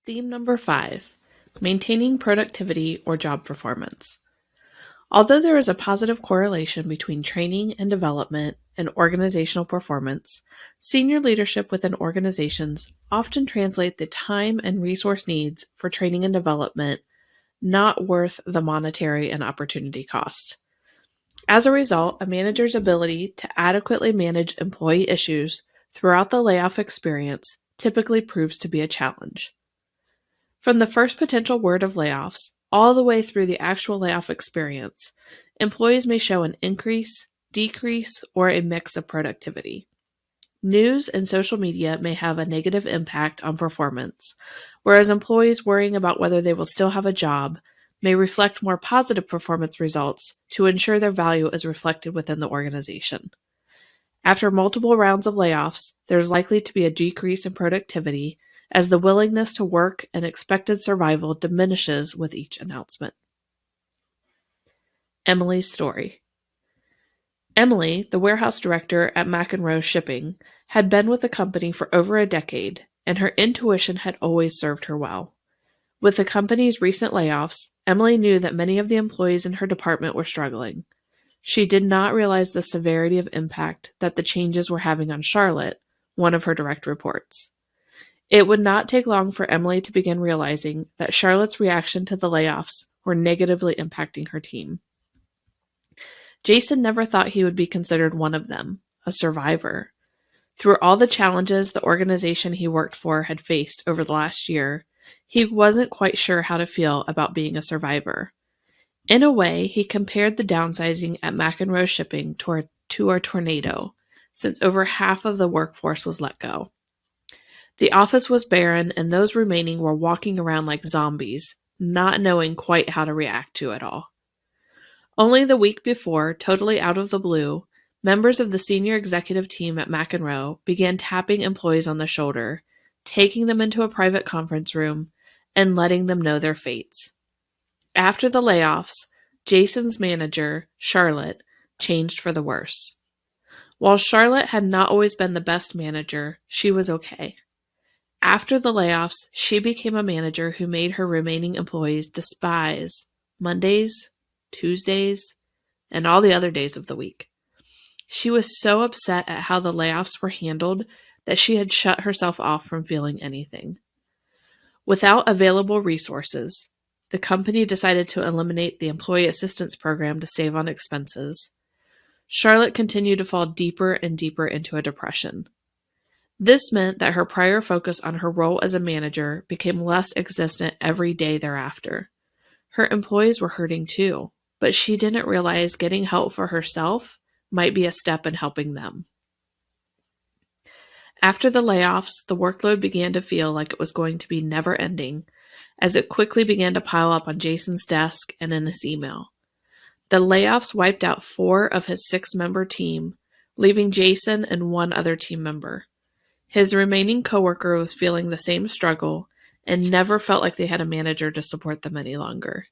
Theme number 5, maintaining productivity or job performance. Although there is a positive correlation between training and development and organizational performance, senior leadership within organizations often translate the time and resource needs for training and development not worth the monetary and opportunity cost. As a result, a manager's ability to adequately manage employee issues throughout the layoff experience typically proves to be a challenge. From the first potential word of layoffs all the way through the actual layoff experience, employees may show an increase, decrease, or a mix of productivity. News and social media may have a negative impact on performance, whereas employees worrying about whether they will still have a job may reflect more positive performance results to ensure their value is reflected within the organization. After multiple rounds of layoffs, there's likely to be a decrease in productivity as the willingness to work and expected survival diminishes with each announcement. Emily's story. Emily, the warehouse director at McEnroe Shipping, had been with the company for over a decade, and her intuition had always served her well. With the company's recent layoffs, Emily knew that many of the employees in her department were struggling. She did not realize the severity of impact that the changes were having on Charlotte, one of her direct reports. It would not take long for Emily to begin realizing that Charlotte's reaction to the layoffs were negatively impacting her team. Jason never thought he would be considered one of them, a survivor. Through all the challenges the organization he worked for had faced over the last year, he wasn't quite sure how to feel about being a survivor. In a way, he compared the downsizing at McEnroe Shipping to a tornado, since over half of the workforce was let go. The office was barren, and those remaining were walking around like zombies, not knowing quite how to react to it all. Only the week before, totally out of the blue, members of the senior executive team at McEnroe began tapping employees on the shoulder, taking them into a private conference room, and letting them know their fates. After the layoffs, Jason's manager, Charlotte, changed for the worse. While Charlotte had not always been the best manager, she was okay. After the layoffs, she became a manager who made her remaining employees despise Mondays, Tuesdays, and all the other days of the week. She was so upset at how the layoffs were handled that she had shut herself off from feeling anything. Without available resources, the company decided to eliminate the employee assistance program to save on expenses. Charlotte continued to fall deeper and deeper into a depression. This meant that her prior focus on her role as a manager became less existent every day thereafter. Her employees were hurting too, but she didn't realize getting help for herself might be a step in helping them. After the layoffs, the workload began to feel like it was going to be never-ending, as it quickly began to pile up on Jason's desk and in his email. The layoffs wiped out 4 of his 6-member team, leaving Jason and 1 other team member. His remaining coworker was feeling the same struggle and never felt like they had a manager to support them any longer.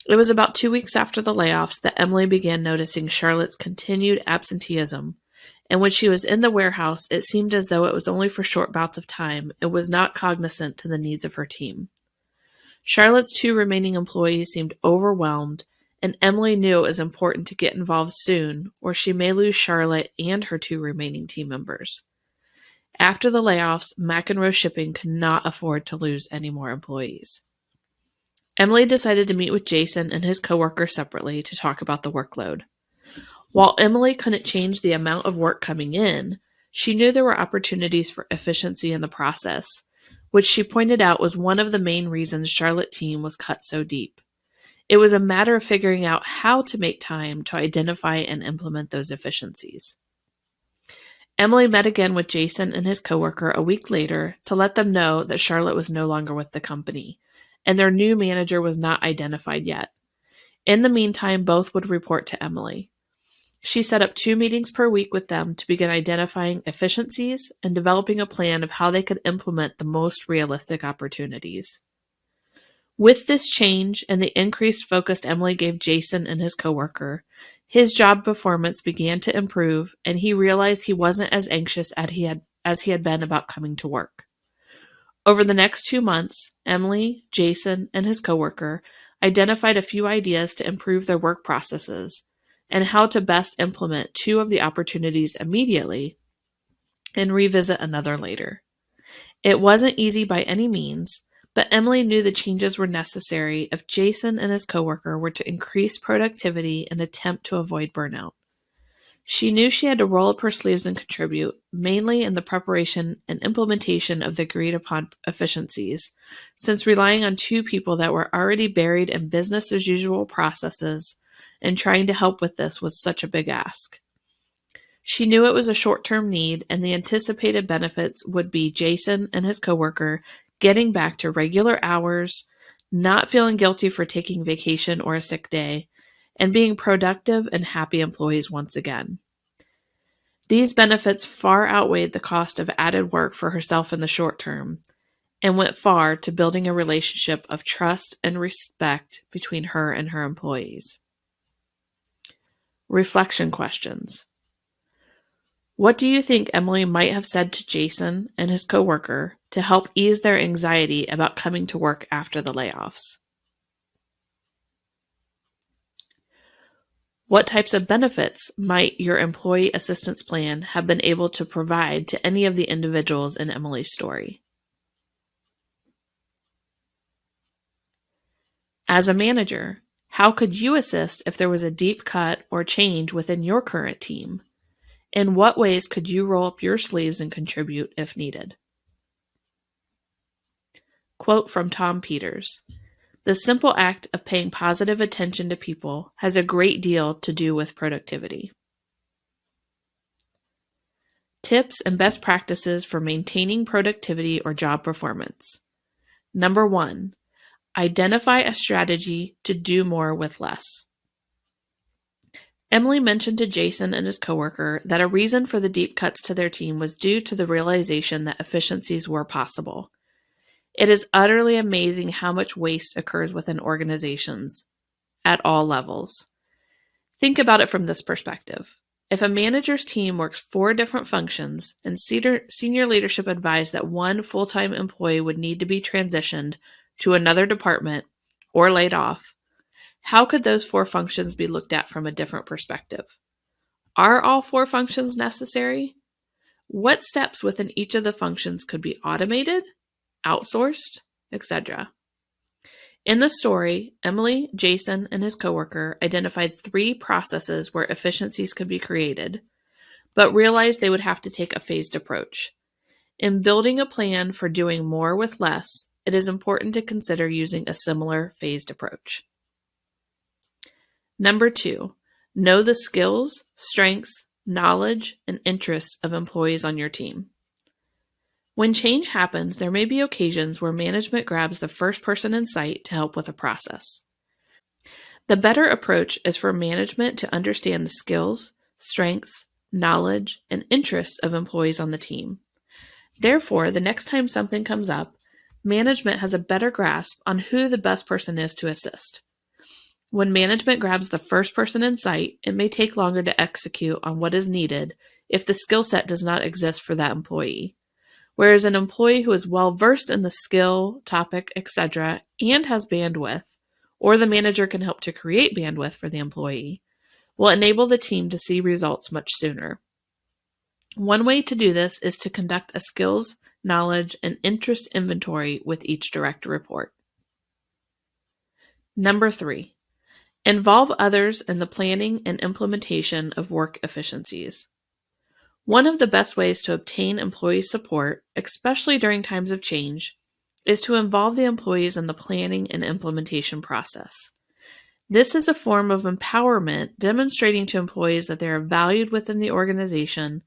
It was about 2 weeks after the layoffs that Emily began noticing Charlotte's continued absenteeism, and when she was in the warehouse, it seemed as though it was only for short bouts of time and was not cognizant to the needs of her team. Charlotte's 2 remaining employees seemed overwhelmed, and Emily knew it was important to get involved soon, or she may lose Charlotte and her 2 remaining team members. After the layoffs, McEnroe Shipping could not afford to lose any more employees. Emily decided to meet with Jason and his coworker separately to talk about the workload. While Emily couldn't change the amount of work coming in, she knew there were opportunities for efficiency in the process, which she pointed out was one of the main reasons Charlotte's team was cut so deep. It was a matter of figuring out how to make time to identify and implement those efficiencies. Emily met again with Jason and his coworker a week later to let them know that Charlotte was no longer with the company, and their new manager was not identified yet. In the meantime, both would report to Emily. She set up 2 meetings per week with them to begin identifying efficiencies and developing a plan of how they could implement the most realistic opportunities. With this change and the increased focus Emily gave Jason and his coworker, his job performance began to improve, and he realized he wasn't as anxious as he had been about coming to work. Over the next 2 months, Emily, Jason, and his coworker identified a few ideas to improve their work processes and how to best implement two of the opportunities immediately and revisit another later. It wasn't easy by any means, but Emily knew the changes were necessary if Jason and his coworker were to increase productivity and attempt to avoid burnout. She knew she had to roll up her sleeves and contribute, mainly in the preparation and implementation of the agreed upon efficiencies, since relying on two people that were already buried in business as usual processes and trying to help with this was such a big ask. She knew it was a short-term need, and the anticipated benefits would be Jason and his coworker getting back to regular hours, not feeling guilty for taking vacation or a sick day, and being productive and happy employees once again. These benefits far outweighed the cost of added work for herself in the short term, and went far to building a relationship of trust and respect between her and her employees. Reflection questions. What do you think Emily might have said to Jason and his coworker to help ease their anxiety about coming to work after the layoffs? What types of benefits might your employee assistance plan have been able to provide to any of the individuals in Emily's story? As a manager, how could you assist if there was a deep cut or change within your current team? In what ways could you roll up your sleeves and contribute if needed? Quote from Tom Peters. The simple act of paying positive attention to people has a great deal to do with productivity. Tips and best practices for maintaining productivity or job performance. Number 1, identify a strategy to do more with less. Emily mentioned to Jason and his coworker that a reason for the deep cuts to their team was due to the realization that efficiencies were possible. It is utterly amazing how much waste occurs within organizations at all levels. Think about it from this perspective. If a manager's team works 4 different functions and senior leadership advised that one full-time employee would need to be transitioned to another department or laid off, how could those 4 functions be looked at from a different perspective? Are all 4 functions necessary? What steps within each of the functions could be automated, outsourced, etc.? In the story, Emily, Jason, and his coworker identified 3 processes where efficiencies could be created, but realized they would have to take a phased approach. In building a plan for doing more with less, it is important to consider using a similar phased approach. Number 2, know the skills, strengths, knowledge, and interests of employees on your team. When change happens, there may be occasions where management grabs the first person in sight to help with a process. The better approach is for management to understand the skills, strengths, knowledge, and interests of employees on the team. Therefore, the next time something comes up, management has a better grasp on who the best person is to assist. When management grabs the first person in sight, it may take longer to execute on what is needed if the skill set does not exist for that employee. Whereas an employee who is well versed in the skill, topic, etc., and has bandwidth, or the manager can help to create bandwidth for the employee, will enable the team to see results much sooner. One way to do this is to conduct a skills, knowledge, and interest inventory with each direct report. Number 3, involve others in the planning and implementation of work efficiencies. One of the best ways to obtain employee support, especially during times of change, is to involve the employees in the planning and implementation process. This is a form of empowerment demonstrating to employees that they are valued within the organization